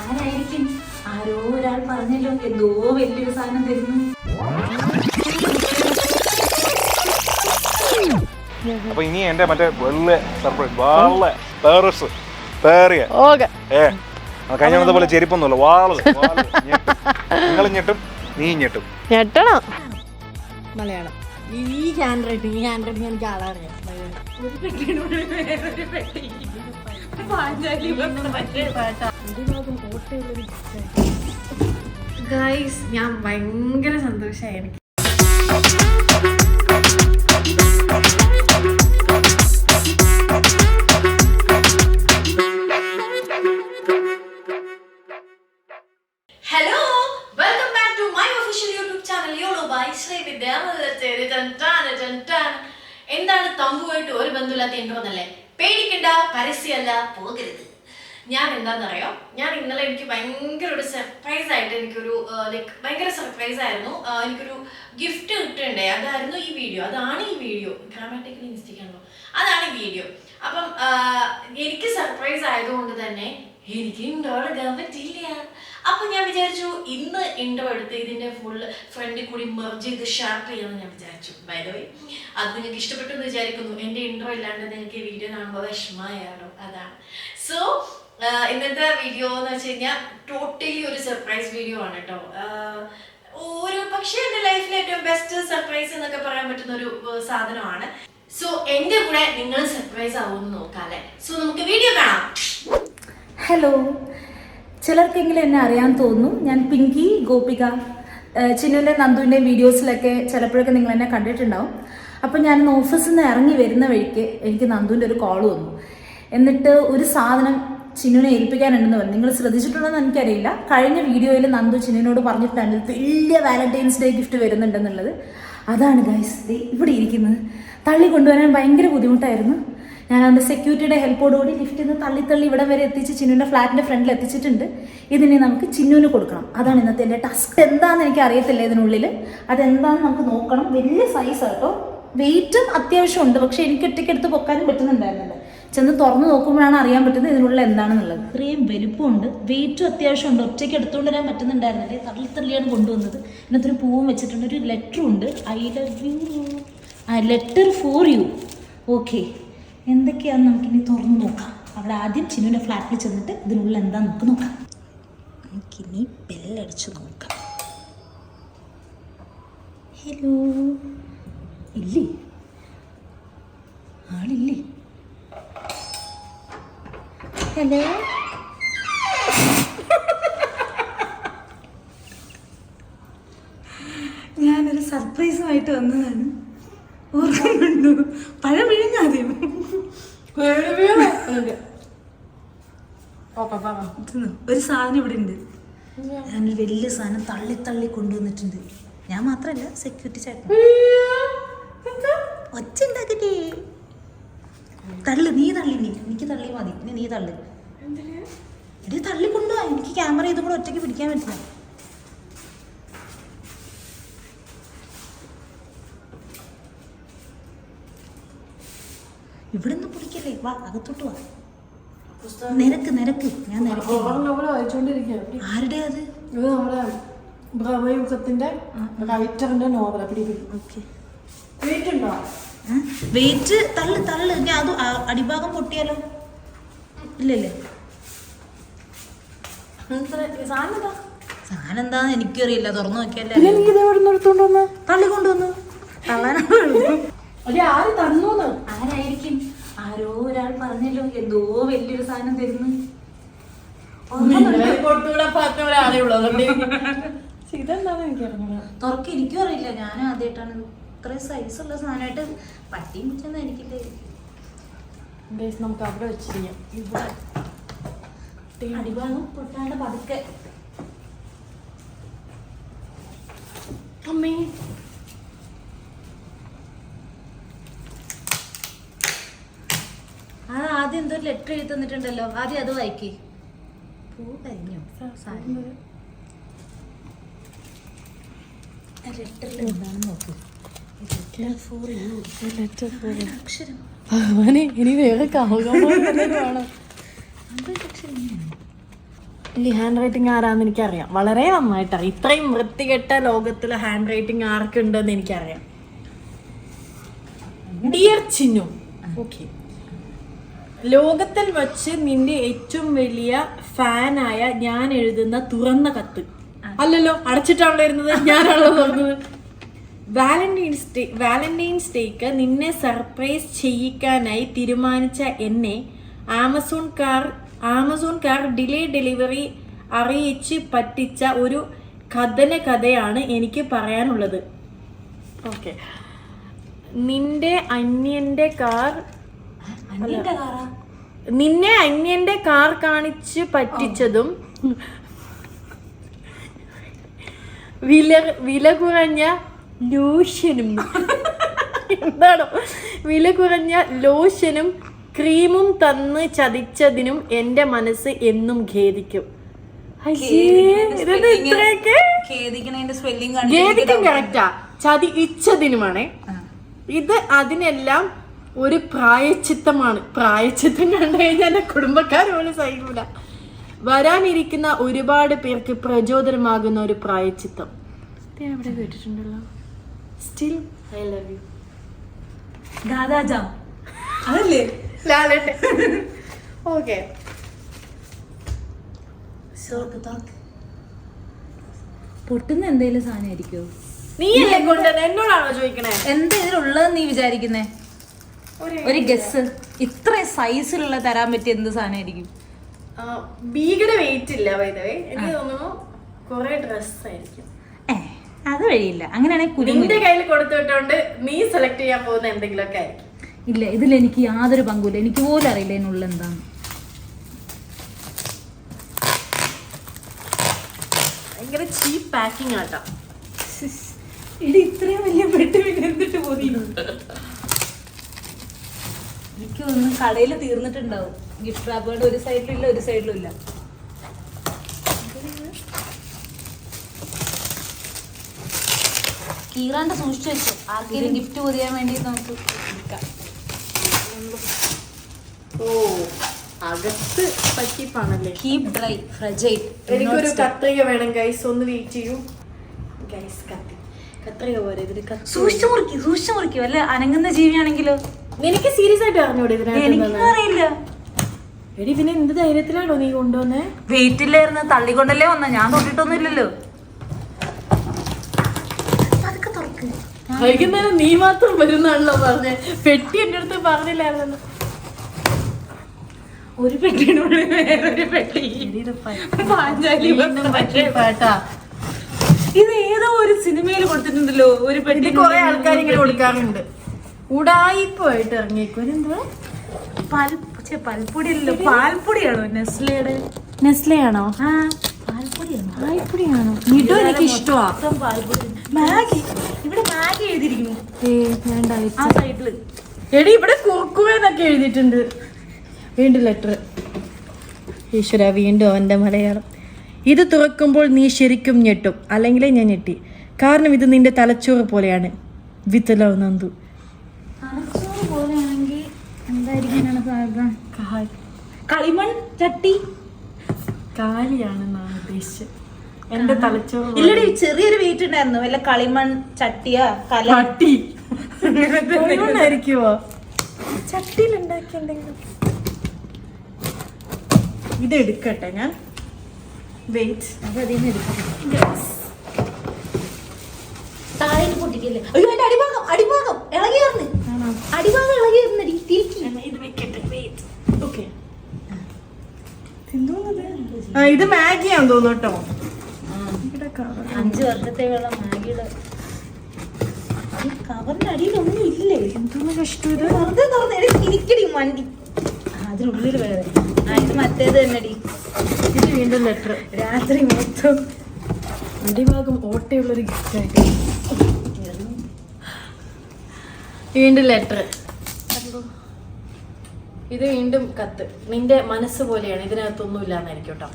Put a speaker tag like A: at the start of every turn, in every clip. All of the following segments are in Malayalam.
A: ആരായിരിക്കും? ആരോ ഒരാൾ പറഞ്ഞല്ലോ എന്തോ വലിയൊരു സാധനം തരുന്നു.
B: അപ്പൊ ഇനി എന്റെ മറ്റേ വെള്ള സർപ്രൈസ് കഴിഞ്ഞ പോലെ ചെരിപ്പൊന്നുമില്ല. നിങ്ങൾ ഞെട്ടും, നീ ഞെട്ടും.
C: ഞെട്ടണം.
A: മലയാളം ഈ ഹാൻഡ് റൈറ്റിംഗ് എനിക്ക് ആളറിയാം. ഗൈസ്, ഞാൻ ഭയങ്കര സന്തോഷമായി. എനിക്ക് എന്താണ് തമ്പുമായിട്ട് ഒരു ബന്ധമില്ലാത്ത ഇൻട്രോന്നല്ലേ? പേടിക്കണ്ട, പരസ്യമല്ല, പോകരുത്. ഞാൻ എന്താണെന്നറിയോ, ഞാൻ ഇന്നലെ എനിക്ക് ഭയങ്കര ഒരു സർപ്രൈസ് ആയിട്ട് എനിക്കൊരു ഭയങ്കര സർപ്രൈസ് ആയിരുന്നു. എനിക്കൊരു ഗിഫ്റ്റ് കിട്ടുന്നുണ്ടേ. അതായിരുന്നു ഈ വീഡിയോ. അതാണ് ഈ വീഡിയോ. ഗ്രാമാറ്റിക്കലി മിസ്റ്റേക്ക് ആണല്ലോ. അതാണ് ഈ വീഡിയോ. അപ്പം എനിക്ക് സർപ്രൈസ് ആയതുകൊണ്ട് തന്നെ എനിക്ക് ഇൻട്രോ എടുക്കാൻ പറ്റില്ല. അപ്പൊ ഞാൻ വിചാരിച്ചു ഇന്ന് ഇൻട്രോ എടുത്ത് ഇതിന്റെ ഫുൾ ഫ്രണ്ടിൽ കൂടി മെർജ് ചെയ്ത് ഷെയർ ചെയ്യാമെന്ന് ഞാൻ വിചാരിച്ചു. ബൈ ദ വേ, അത് നിങ്ങൾക്ക് ഇഷ്ടപ്പെട്ടു എന്ന് വിചാരിക്കുന്നു. എന്റെ ഇൻട്രോ ഇല്ലാണ്ട് നിങ്ങൾക്ക് വീഡിയോ കാണുമ്പോൾ വിഷമമായാലോ, അതാണ്. സോ ഇന്നത്തെ വീഡിയോ എന്ന് വെച്ച് കഴിഞ്ഞാൽ ടോട്ടലി ഒരു സർപ്രൈസ് വീഡിയോ ആണ് കേട്ടോ. പക്ഷേ എൻ്റെ ലൈഫിലെ ഏറ്റവും ബെസ്റ്റ് സർപ്രൈസ് എന്നൊക്കെ പറയാൻ പറ്റുന്ന ഒരു സാധനമാണ്. സോ എൻ്റെ കൂടെ നിങ്ങൾ സർപ്രൈസ് ആവുമെന്ന് നോക്കാം അല്ലേ? സോ നമുക്ക് വീഡിയോ കാണാം. ഹലോ, ചിലർക്കെങ്കിലും എന്നെ അറിയാൻ തോന്നും. ഞാൻ പിങ്കി ഗോപിക, ചിന്നുവിൻ്റെ നന്ദുവിൻ്റെ വീഡിയോസിലൊക്കെ ചിലപ്പോഴൊക്കെ നിങ്ങൾ എന്നെ കണ്ടിട്ടുണ്ടാവും. അപ്പം ഞാൻ ഓഫീസിൽ നിന്ന് ഇറങ്ങി വരുന്ന വഴിക്ക് എനിക്ക് നന്ദുവിൻ്റെ ഒരു കോൾ വന്നു. എന്നിട്ട് ഒരു സാധനം ചിന്നുവിനെ ഏൽപ്പിക്കാനുണ്ടെന്ന് പറഞ്ഞു. നിങ്ങൾ ശ്രദ്ധിച്ചിട്ടുണ്ടോ എന്ന് എനിക്കറിയില്ല. കഴിഞ്ഞ വീഡിയോയിൽ നന്ദു ചിന്നുവിനോട് പറഞ്ഞിട്ടുണ്ടായിരുന്നു വലിയ വാലന്റൈൻസ് ഡേ ഗിഫ്റ്റ് വരുന്നുണ്ടെന്നുള്ളത്. അതാണ് ഗൈസ് ഇവിടെ ഇരിക്കുന്നത്. തള്ളി കൊണ്ടുവരാൻ ഭയങ്കര ബുദ്ധിമുട്ടായിരുന്നു. ഞാൻ അവൻ്റെ സെക്യൂരിറ്റിയുടെ ഹെൽപ്പോടുകൂടി ലിഫ്റ്റിൽ നിന്ന് തള്ളി ഇവിടെ വരെ എത്തിച്ച് ചിന്നുവിൻ്റെ ഫ്ലാറ്റിൻ്റെ ഫ്രണ്ടിൽ എത്തിച്ചിട്ടുണ്ട്. ഇതിനെ നമുക്ക് ചിന്നുവിന് കൊടുക്കണം. അതാണ് ഇന്നത്തെ എൻ്റെ ടാസ്ക്. എന്താണെന്ന് എനിക്ക് അറിയത്തില്ല ഇതിനുള്ളിൽ. അതെന്താണെന്ന് നമുക്ക് നോക്കണം. വലിയ സൈസ് കേട്ടോ, വെയിറ്റും അത്യാവശ്യം ഉണ്ട്. പക്ഷെ എനിക്ക് ഒറ്റയ്ക്ക് എടുത്ത് പൊക്കാനും പറ്റുന്നുണ്ടായിരുന്നില്ല. ചെന്ന് തുറന്ന് നോക്കുമ്പോഴാണ് അറിയാൻ പറ്റുന്നത് ഇതിനുള്ളിൽ എന്താണെന്നുള്ളത്. ഇത്രയും വലുപ്പമുണ്ട്, വെയിറ്റും അത്യാവശ്യം ഉണ്ട്. ഒറ്റയ്ക്ക് എടുത്തുകൊണ്ട് വരാൻ പറ്റുന്നുണ്ടായിരുന്നില്ലേ. തള്ളിയാണ് കൊണ്ടുവന്നത്. ഇതിനകത്തൊരു പൂവും വെച്ചിട്ടുണ്ട്, ഒരു ലെറ്ററും ഉണ്ട്. I love U, letter for you. Okay, എന്തൊക്കെയാണെന്ന് നമുക്കിനി തുറന്ന് നോക്കാം. അവിടെ ആദ്യം ചിന്നുവിൻ്റെ ഫ്ലാറ്റിൽ ചെന്നിട്ട് ഇതിനുള്ളിൽ എന്താ നമുക്ക് നോക്കാം. നമുക്കിനി ബെല്ലടിച്ച് നോക്കാം. ഹലോ, ഇല്ലേ? ആളില്ലേ? ഹലോ, ഞാനൊരു സർപ്രൈസുമായിട്ട് വന്നതാണ്. ഓർമ്മയുണ്ടോ? പഴം വിഴുങ്ങാതെയും ഒരു സാധനം ഇവിടെ ഉണ്ട്. ഞാനൊരു വലിയ സാധനം തള്ളി കൊണ്ടുവന്നിട്ടുണ്ട്. ഞാൻ മാത്രമല്ല, സെക്യൂരിറ്റി ചേട്ടൻ. ഒച്ച ഉണ്ടാക്കിട്ടേ തള്ളു. നീ തള്ളി, എനിക്ക് തള്ളി മതി. ഇനി നീ തള്ളു. ഇത് തള്ളിക്കൊണ്ടുപോവാ. എനിക്ക് ക്യാമറ ഇതും കൂടെ ഒറ്റയ്ക്ക് പിടിക്കാൻ പറ്റില്ല. ഇവിടെ നിന്ന് പിടിക്കല്ലേ, വാ അകത്തോട്ട് വാ. നിരക്ക് ഞാൻ ആരുടെ അത്?
D: നമ്മുടെ ബ്രഹ്മയുഗത്തിന്റെ റൈറ്ററിന്റെ നോവൽ.
A: വെയിറ്റ് തള്ളു. ഞാൻ അത് അടിഭാഗം പൊട്ടിയാലോ? ഇല്ലല്ലേ. സാധനം എന്താന്ന് എനിക്കും അറിയില്ല. തുറന്നു നോക്കിയല്ലേ. തള്ളി കൊണ്ടുവന്നു. ആരായിരിക്കും? ആരോ ഒരാൾ പറഞ്ഞല്ലോ എന്തോ വലിയൊരു സാധനം തരുന്നു. തുറക്ക് എനിക്കും അറിയില്ല. ഞാൻ ആദ്യമായിട്ടാണ് ഇത്രയും സൈസുള്ള സാധനമായിട്ട്. പട്ടിയും പിടിച്ചൊന്നും എനിക്കില്ലേ.
D: നമുക്ക് അവിടെ വെച്ചിരിക്കാം.
A: അടിഭാഗം പൊട്ടാണ്ട് പതുക്കെ.
D: അമ്മേ,
A: അത് ആദ്യം എന്തോ ലെറ്റർ എഴുതി തന്നിട്ടുണ്ടല്ലോ. ആദ്യം അത് വായിക്കേ. പൂ കഴിഞ്ഞോ? ലെറ്ററിൽ എന്താണെന്ന് നോക്കൂ.
D: ഭഗവാനെ, ഇനി വേറെ കാവുകമാണ്.
A: അക്ഷരം
D: ഈ ഹാൻഡ് റൈറ്റിംഗ് ആരാന്ന് എനിക്കറിയാം, വളരെ നന്നായിട്ടറിയാം. ഇത്രയും വൃത്തികെട്ട ലോകത്തിൽ ഹാൻഡ് റൈറ്റിംഗ് ആർക്കുണ്ടെന്ന് എനിക്കറിയാം. ഡിയർ ചിന്നു, ഓക്കെ, ലോകത്തിൽ വച്ച് നിന്റെ ഏറ്റവും വലിയ ഫാനായ ഞാൻ എഴുതുന്ന തുറന്ന കത്ത്. അല്ലല്ലോ, അടച്ചിട്ടാണല്ലോ ഇരുന്നത്, ഞാനാണല്ലോ തുറന്നത്. വാലന്റൈൻസ് ഡേക്ക് നിന്നെ സർപ്രൈസ് ചെയ്യിക്കാനായി തീരുമാനിച്ച എന്നെ ആമസോൺകാർ ഡിലേ ഡെലിവറി അറിയിച്ച് പറ്റിച്ച ഒരു കഥയാണ് എനിക്ക് പറയാനുള്ളത്. ഓക്കെ, നിന്നെ അന്യന്റെ കാർ കാണിച്ച് പറ്റിച്ചതും വില കുറഞ്ഞ ലോഷനും ക്രീമും തന്ന് ചതിച്ചതിനും എന്റെ മനസ്സ് എന്നും ഖേദിക്കും. കറക്റ്റാ, ചതിച്ചതിനുമാണേ ഇത്. അതിനെല്ലാം ഒരു പ്രായച്ചിത്തമാണ്. പ്രായച്ചിത്തം കണ്ടു കഴിഞ്ഞാൽ എന്റെ കുടുംബക്കാർ പോലും സഹിക്കൂല. വരാനിരിക്കുന്ന ഒരുപാട് പേർക്ക് പ്രചോദനമാകുന്ന ഒരു പ്രായച്ചിത്തം. എവിടെ കേട്ടിട്ടുണ്ടല്ലോ. Still I love you.
C: ദാദാജാം അതല്ലേ
D: ലാലട്ടെ. ഓക്കെ,
C: പൊട്ടുന്ന എന്തെങ്കിലും സാധനമായിരിക്കോ?
D: നീയല്ലേ കൊണ്ടുവന്നത്? എന്നോടാണോ ചോദിക്കണേ?
C: എന്താ ഇതിലുള്ളതെന്ന് നീ വിചാരിക്കുന്നേ? ഒരു ഗസ്. ഇത്രയും സൈസിലുള്ള തരാൻ പറ്റിയ എന്ത് സാധനമായിരിക്കും?
D: ഭീകര വെയിറ്റ് ഇല്ല വൈദവേ. എനിക്ക് തോന്നുന്നു കൊറേ ഡ്രസ് ആയിരിക്കും.
C: അത് വഴിയില്ല. അങ്ങനെയാണെങ്കിൽ
D: നിന്റെ കയ്യിൽ കൊടുത്തിട്ടുണ്ട്, നീ സെലക്ട് ചെയ്യാൻ പോകുന്ന എന്തെങ്കിലുമൊക്കെ ആയിരിക്കും.
C: ഇല്ല, ഇതിൽ എനിക്ക് യാതൊരു പങ്കുമില്ല. എനിക്ക് പോലും അറിയില്ല ഇതിനുള്ള എന്താണ്.
D: ഭയങ്കര ചീപ്പ് പാക്കിംഗ് ആട്ടോ.
C: ഇത് ഇത്രയും വലിയ പെട്ട് പിന്നെ എന്നിട്ട് പോയി. എനിക്ക് ഒന്ന് കടയിൽ തീർന്നിട്ടുണ്ടാവും. ഗിഫ്റ്റ് റാപ്പുകളുടെ ഒരു സൈഡിലും ഇല്ല, ഒരു സൈഡിലും ഇല്ല. കീറാണ്ട് സൂക്ഷിച്ചു വെച്ചു. ആർക്കെങ്കിലും ഗിഫ്റ്റ് പൊതിയാൻ വേണ്ടി നമുക്ക് എടുക്കാം.
D: ഓ, അകത്ത് പറ്റിപ്പാണല്ലേ.
C: Keep dry fragile.
D: എനിക്കൊരു കത്രിക വേണം ഗൈസ്, ഒന്ന് വെയിറ്റ് ചെയ്യൂ ഗൈസ്. കത്രിക പോലെ ഇതിന്
C: സൂക്ഷിച്ചു മുറിക്കും. അല്ല അനങ്ങുന്ന ജീവിയാണെങ്കിലോ?
D: നിനക്ക് സീരിയസ് ആയിട്ട് അറിഞ്ഞൂടെ
C: എനിക്കൊന്നും അറിയില്ല.
D: എടി പിന്നെ എന്ത് ധൈര്യത്തിലാണോ നീ കൊണ്ടുവന്നേ?
C: വെയിറ്റ് ഇല്ലായിരുന്നു, തള്ളിക്കൊണ്ടല്ലേ വന്ന. ഞാൻ തൊട്ടിട്ടൊന്നും ഇല്ലല്ലോ.
D: വൈകുന്നേരം നീ മാത്രം വരുന്നാണല്ലോ പറഞ്ഞേ. പെട്ടി എന്റെ അടുത്ത് പറഞ്ഞില്ലായിരുന്നു.
C: ഒരു പെട്ടിനുള്ളിൽ വേറൊരു പെട്ടി. ഇത് ഏതോ ഒരു സിനിമയിൽ കൊടുത്തിട്ടുണ്ടല്ലോ ഒരു പെട്ടി.
D: കുറെ ആൾക്കാർ ഇങ്ങനെ കൊടുക്കാറുണ്ട്. ഉടായിപ്പായിട്ട് ഇറങ്ങിയേക്കും. എന്താ
C: പൽപ്പൊടിയല്ലോ, പാൽപ്പൊടിയാണോ?
D: നെസ്ലെയാണോ?
C: ആ, പാൽപ്പൊടിയാണോ?
D: പാൽപ്പൊടിയാണോ? മിഠോ എനിക്ക് ഇഷ്ടമാണ്.
C: മാഗി. ഇവിടെ മാഗി എഴുതിയിരിക്കുന്നു ആ സൈഡില്.
D: എടി ഇവിടെ കുറുക്കുവെന്നൊക്കെ എഴുതിയിട്ടുണ്ട്. വീണ്ടും ലെറ്റർ. ഈശ്വര, വീണ്ടും അവന്റെ മലയാളം. ഇത് തുറക്കുമ്പോൾ നീ ശരിക്കും ഞെട്ടും, അല്ലെങ്കിൽ ഞാൻ ഞെട്ടി. കാരണം ഇത് നിന്റെ തലച്ചോറ് പോലെയാണ്. With love, Nandu.
C: തലച്ചോറ് പോലെയാണെങ്കിൽ എന്തായിരിക്കാനാണ് സാധ്യത? കളിമൺ ചട്ടി.
D: കാലിയാണെന്നാണ് ഉദ്ദേശിച്ചത്. എന്റെ തലച്ചോറ്
C: ഇല്ലടി, ചെറിയൊരു വെയിറ്റ് ഉണ്ടായിരുന്നു. വല്ല കളിമൺ ചട്ടിയാ
D: ചട്ടി ായിരിക്കുവോ? ചട്ടിയിൽ ഉണ്ടാക്കി എന്തെങ്കിലും. ഇത് എടുക്കട്ടെ ഞാൻ. വെയിറ്റ്,
C: അതതിന്ന് എടുക്കാം. താഴെ പൊട്ടിക്കല്ലേ? അയ്യോ, എന്റെ അടിഭാഗം ഇളകിയാർന്ന്. അടിഭാഗം ഇളകിയാർന്നടി.
D: ഇത് വെക്കട്ടെ. വെയിറ്റ്. ഓക്കെ, ഇത് മാഗിയാന്ന് തോന്നുന്നു കേട്ടോ.
C: 5 വർഷത്തെ വെള്ളം മാഗിയുടെ കവറിന്റെ അടിയിലൊന്നും ഇല്ലേ?
D: എന്തോന്ന് കഷ്ടം ഇത്.
C: വെറുതെ തുറന്നെനിക്കടി മണ്ടി. അതിനുള്ളിൽ വേറെ. ഇത് മറ്റേത് തന്നെടി.
D: ഇത് വീണ്ടും ലെറ്റർ.
C: രാത്രി മൊത്തം
D: അടിഭാഗം ഓട്ടയുള്ളൊരു ഗിഫ്റ്റായിട്ട്. വീണ്ടും ലെറ്റർ. ഇത് വീണ്ടും കത്ത്. നിന്റെ മനസ്സ് പോലെയാണ്, ഇതിനകത്തൊന്നും ഇല്ലാന്നായിരിക്കും കേട്ടോ.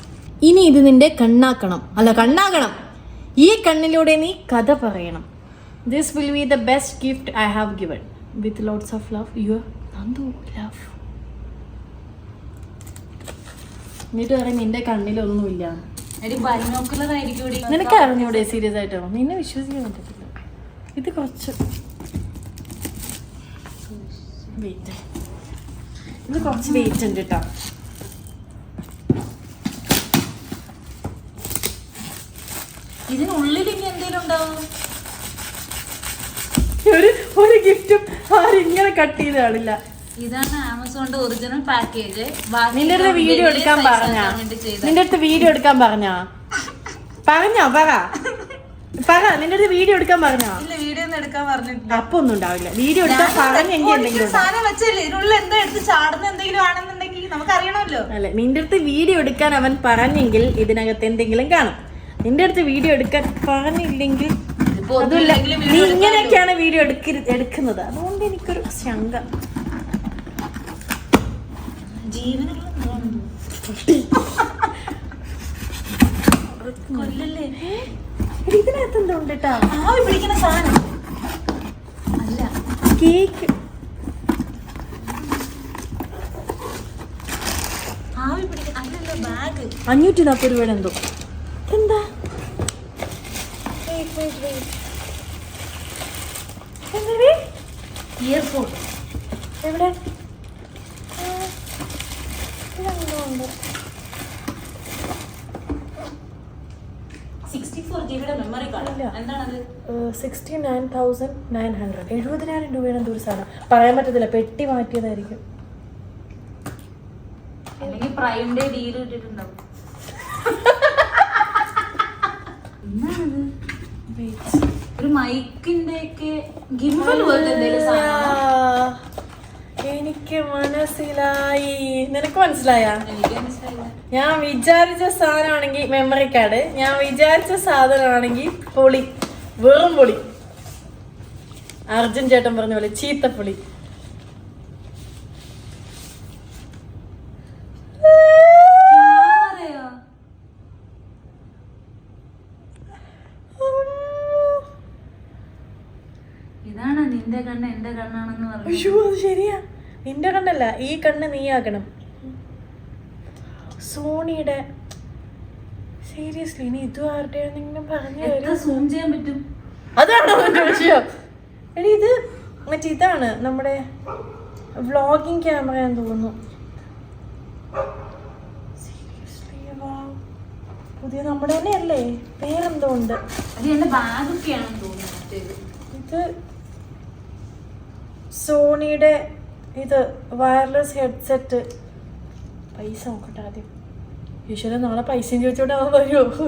D: ഇനി ഇത് നിന്റെ കണ്ണാകണം. ഈ കണ്ണിലൂടെ നീ കഥ പറയണം. This will be the best gift I have given with lots of love, your Nandu. Love. എന്നിട്ട് പറയും നിന്റെ കണ്ണിലൊന്നുമില്ല.
C: ഒരു ബൈനോക്കുലർ ആയിരിക്കും.
D: നിനക്ക് അറിഞ്ഞൂടെ സീരിയസ് ആയിട്ടോ? നിന്നെ വിശ്വസിക്കാൻ പറ്റത്തില്ല. ഇത് കുറച്ച് വെയിറ്റ്, ഇത് കുറച്ച് വെയിറ്റ് ഉണ്ട് കേട്ടോ.
C: ഇതിനുള്ളിൽ ഇനി എന്തെങ്കിലും ഉണ്ടാവും?
D: ഒരു ഗിഫ്റ്റും ആരും ഇങ്ങനെ കട്ട് ചെയ്ത് കാണില്ല.
C: ഇതാണ് ആമസോണിന്റെ ഒറിജിനൽ പാക്കേജ്.
D: നിന്റെ അടുത്ത് വീഡിയോ എടുക്കാൻ പറഞ്ഞാ? നിന്റെ അടുത്ത് വീഡിയോ എടുക്കാൻ പറഞ്ഞാ? പറ നിന്റെ അടുത്ത് വീഡിയോ എടുക്കാൻ പറഞ്ഞാ?
C: ഇല്ല, വീഡിയോ ഒന്നും എടുക്കാൻ പറഞ്ഞിട്ടില്ല.
D: അപ്പൊ ഒന്നും ഉണ്ടാവില്ല. വീഡിയോ എടുക്കാൻ പറഞ്ഞെങ്കിൽ എന്തെങ്കിലും
C: സാധനം വെച്ചല്ലേ ഇതിനുള്ളിൽ എന്താ എടുത്ത് ചാടുന്ന എന്തെങ്കിലും ആണെന്നുണ്ടെങ്കിൽ നമുക്ക് അറിയണമല്ലോ.
D: അല്ലെ, നിന്റെ അടുത്ത് വീഡിയോ എടുക്കാൻ അവൻ പറഞ്ഞെങ്കിൽ ഇതിനകത്ത് എന്തെങ്കിലും കാണും. നിന്റെ അടുത്ത് വീഡിയോ എടുക്കാൻ പറഞ്ഞില്ലെങ്കിൽ അതുമില്ല. നീ ഇങ്ങനെയൊക്കെയാണ് വീഡിയോ എടുക്കുന്നത്. അതുകൊണ്ട് എനിക്കൊരു ശങ്ക. ഇതിനകത്ത് എന്താ ഉണ്ട് കേട്ടാ?
C: ആവി പിടിക്കുന്ന സാധനം അല്ല,
D: കേക്ക്.
C: ആവി പിടിക്കുന്ന അല്ലല്ലോ, ബാഗ്.
D: 540 രൂപയുടെ എന്തോ. എന്താ
C: ഇയർഫോൺ.
D: എവിടെ?
C: 64 GB മെമ്മറി കാർഡ്. എന്താണത്?
D: 69,900. 70,000 രൂപയുടെ എന്തോ ഒരു സാധനം. പറയാൻ പറ്റത്തില്ല, പെട്ടി മാറ്റിയതായിരിക്കും.
C: അല്ലെങ്കിൽ പ്രൈം ഡേ ഡീൽ ഇട്ടിട്ടുണ്ടാവും. ഒരു മൈക്കിന്റെ ഒക്കെ ഗിംബൽ പോലത്തെ എന്തെങ്കിലും സാധനം.
D: എനിക്ക് മനസ്സിലായി. നിനക്ക് മനസ്സിലായ?
C: എനിക്ക് മനസ്സിലായില്ല.
D: ഞാൻ വിചാരിച്ച സാധനമാണെങ്കിൽ മെമ്മറി കാർഡ്, ഞാൻ വിചാരിച്ച സാധനമാണെങ്കിൽ പൊളി, വെറും പൊളി. അർജുൻ ചേട്ടൻ പറഞ്ഞ പോലെ ചീത്തപ്പൊളി.
C: ഇതാണ് നിന്റെ കണ്ണ് എന്റെ കണ്ണാണെന്ന് പറഞ്ഞു.
D: അയ്യോ, അത് ശരിയാ. നിന്റെ കണ്ണല്ല, ഈ കണ്ണ് നീ ആക്കണം. സോണിയുടെ. സീരിയസ്ലി, ഇനി ഇതും ആരുടെയാണെങ്കിലും പറഞ്ഞു
C: സൂം ചെയ്യാൻ പറ്റും.
D: അതാണോ എന്റെ വിഷയം? എടി, ഇത് മറ്റേ ഇതാണ് നമ്മുടെ വ്ളോഗിങ് ക്യാമറയാന്ന് തോന്നുന്നു. പുതിയ നമ്മുടെ തന്നെ അല്ലേ? പേരെന്തോ ഉണ്ട്.
C: അത് എന്റെ ബാഗൊക്കെയാണെന്ന് തോന്നുന്നു.
D: ഇത് സോണിയുടെ ഇത് വയർലെസ് ഹെഡ്സെറ്റ്. പൈസ നോക്കട്ടെ ആദ്യം. ഈശ്വരൻ, നാളെ പൈസയും ചോദിച്ചോണ്ട് അവൻ വരുമോ?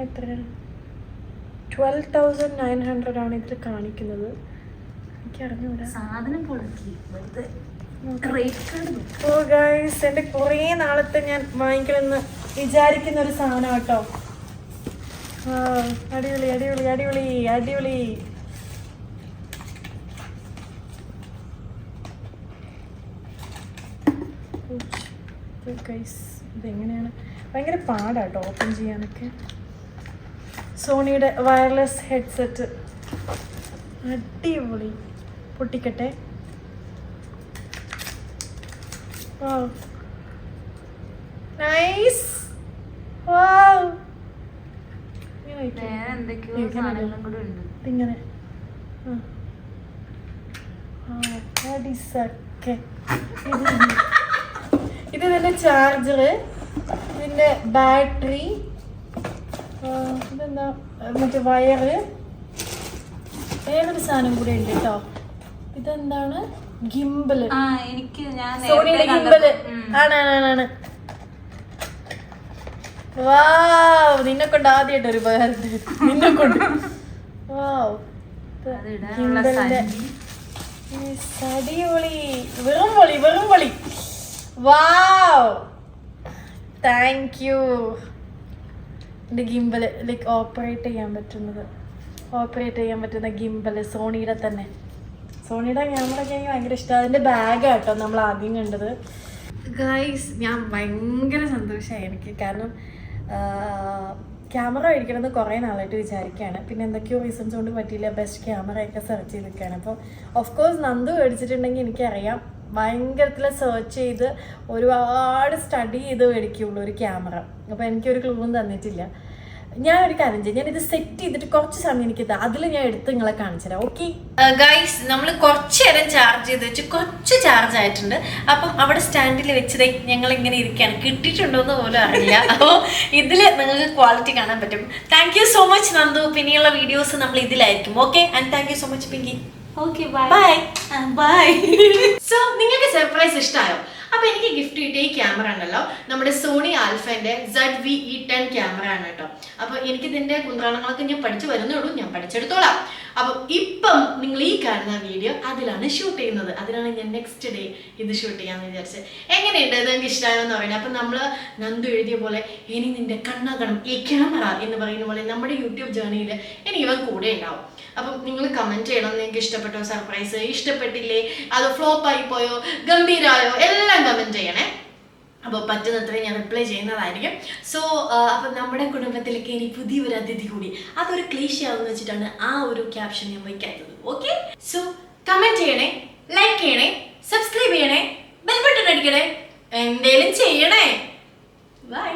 D: എത്രയാണ്? 12,900 ആണ് ഇതിൽ കാണിക്കുന്നത്. എനിക്ക് അറിഞ്ഞൂടാ.
C: സാധനം പൊളിക്കി റേറ്റ് കാർഡ്.
D: ഓ ഗൈസ്, എൻ്റെ കുറേ നാളത്തെ ഞാൻ വാങ്ങിക്കണമെന്ന് വിചാരിക്കുന്ന ഒരു സാധനം കേട്ടോ. അടിപൊളി അടിപൊളി അടിപൊളി അടിപൊളി. ഗൈസ്, ഇതെങ്ങനെയാണ്? ഭയങ്കര പാടാട്ടോ ഓപ്പൺ ചെയ്യാനൊക്കെ. സോണിയുടെ വയർലെസ് ഹെഡ്സെറ്റ് അടിപൊളി. പൊട്ടിക്കട്ടെ. നൈസ്.
C: വേറെ എന്തൊക്കെയോ സാധനങ്ങളും കൂടെ ഉണ്ട്.
D: ഇങ്ങനെ ഇത് ഇതിന്റെ ചാർജർ, ഇതിന്റെ ബാറ്ററി, ഇതെന്താ മറ്റേ വയറ്, വേറൊരു സാധനം കൂടെ ഉണ്ട് കേട്ടോ. ഇതെന്താണ്? ഗിംബല്.
C: എനിക്ക് ഞാൻ
D: സോണിയുടെ ഗിംബല് ആണ്. വാവ്, നിന്നെ കൊണ്ട് ആദ്യമായിട്ട് ഒരു ഉപകാരം. നിന്നെ കൊണ്ട് വാവ്. അടിപൊളി, വെറും പൊളി, വെറും പൊളി. വാവ്, താങ്ക് യു. എൻ്റെ ഗിംബല് ലൈക്ക് ഓപ്പറേറ്റ് ചെയ്യാൻ പറ്റുന്ന ഗിംബല് സോണിയുടെ തന്നെ. സോണിയുടെ ക്യാമറയ്ക്ക് എനിക്ക് ഭയങ്കര ഇഷ്ടമാണ്. അതിൻ്റെ ബാഗ് കേട്ടോ നമ്മൾ ആദ്യം കണ്ടത്. ഗൈസ്, ഞാൻ ഭയങ്കര സന്തോഷമായി എനിക്ക്. കാരണം ക്യാമറ മേടിക്കണമെന്ന് കുറേ നാളായിട്ട് വിചാരിക്കുകയാണ്. പിന്നെ എന്തൊക്കെയോ റീസൺസ് കൊണ്ട് പറ്റിയില്ല. ബെസ്റ്റ് ക്യാമറയൊക്കെ സെർച്ച് ചെയ്തിരിക്കുകയാണ്. അപ്പോൾ ഓഫ് കോഴ്സ് നന്ദു മേടിച്ചിട്ടുണ്ടെങ്കിൽ എനിക്കറിയാം ഭയങ്കരത്തിൽ സെർച്ച് ചെയ്ത് ഒരുപാട് സ്റ്റഡി ചെയ്ത് മേടിക്കുള്ളൂ ഒരു ക്യാമറ. അപ്പോൾ എനിക്കൊരു ക്ലൂവും തന്നിട്ടില്ല. ഞാനൊരു കാര്യം ചെയ്യാം, ഞാനിത് സെറ്റ് ചെയ്തിട്ട് കുറച്ച് സമയം എനിക്ക് അതിൽ ഞാൻ എടുത്ത് നിങ്ങളെ കാണിച്ചു തരാം. ഓക്കെ
A: ഗൈസ്, നമ്മൾ കുറച്ച് നേരം ചാർജ് ചെയ്ത് വെച്ച് കുറച്ച് ചാർജ് ആയിട്ടുണ്ട്. അപ്പം അവിടെ സ്റ്റാൻഡിൽ വെച്ചത് ഞങ്ങൾ ഇങ്ങനെ ഇരിക്കുകയാണ്. കിട്ടിയിട്ടുണ്ടോ എന്ന് പോലും അറിയില്ല. അപ്പോൾ ഇതിൽ നിങ്ങൾക്ക് ക്വാളിറ്റി കാണാൻ പറ്റും. Thank you so much Nandu. പിന്നെയുള്ള വീഡിയോസ് നമ്മൾ ഇതിലായിരിക്കും. Okay, and thank you so much Pinki.
C: Okay bye
A: bye
C: bye.
A: So നിങ്ങൾക്ക് സർപ്രൈസ് ഇഷ്ടമായോ? അപ്പൊ എനിക്ക് ഗിഫ്റ്റ് കിട്ടിയ ഈ ക്യാമറ ഉണ്ടല്ലോ, നമ്മുടെ സോണി ആൽഫന്റെ ZV-E10 ക്യാമറ ആണ് കേട്ടോ. അപ്പൊ എനിക്ക് ഇതിന്റെ കുന്ത്രാണങ്ങളൊക്കെ ഞാൻ പഠിച്ചു വരുന്നേ ഉള്ളൂ, ഞാൻ പഠിച്ചെടുത്തോളാം. അപ്പൊ ഇപ്പം നിങ്ങൾ ഈ കാണുന്ന വീഡിയോ അതിലാണ് ഷൂട്ട് ചെയ്യുന്നത്. അതിലാണ് ഞാൻ നെക്സ്റ്റ് ഡേ ഇത് ഷൂട്ട് ചെയ്യാന്ന് വിചാരിച്ചത്. എങ്ങനെയുണ്ട്, ഇത് നിങ്ങൾക്ക് ഇഷ്ടമായോ എന്ന് പറയുന്നത്? അപ്പൊ നമ്മള് നന്ദു എഴുതിയ പോലെ ഇനി നിന്റെ കണ്ണാകണം ഈ ക്യാമറ എന്ന് പറയുന്ന പോലെ നമ്മുടെ യൂട്യൂബ് ജേർണിയിൽ ഇനി ഇവൻ കൂടെ ഉണ്ടാവും. അപ്പം നിങ്ങൾ കമന്റ് ചെയ്യണം, നിങ്ങൾക്ക് ഇഷ്ടപ്പെട്ടോ സർപ്രൈസ്, ഇഷ്ടപ്പെട്ടില്ലേ, അത് ഫ്ലോപ്പ് ആയി പോയോ, ഗംഭീരായോ, എല്ലാം കമന്റ് ചെയ്യണേ. അപ്പോൾ പറ്റുന്നത്രയും ഞാൻ റിപ്ലൈ ചെയ്യുന്നതായിരിക്കും. സോ അപ്പം നമ്മുടെ കുടുംബത്തിലേക്ക് ഇനി പുതിയൊരു അതിഥി കൂടി, അതൊരു ക്ലീശയാവെന്ന് വെച്ചിട്ടാണ് ആ ഒരു ക്യാപ്ഷൻ ഞാൻ വയ്ക്കാത്തത്. ഓക്കെ, സോ കമന്റ് ചെയ്യണേ, ലൈക്ക് ചെയ്യണേ, സബ്സ്ക്രൈബ് ചെയ്യണേ, ബെൽ ബട്ടൺ അടിക്കണേ, എന്തേലും ചെയ്യണേ. ബൈ.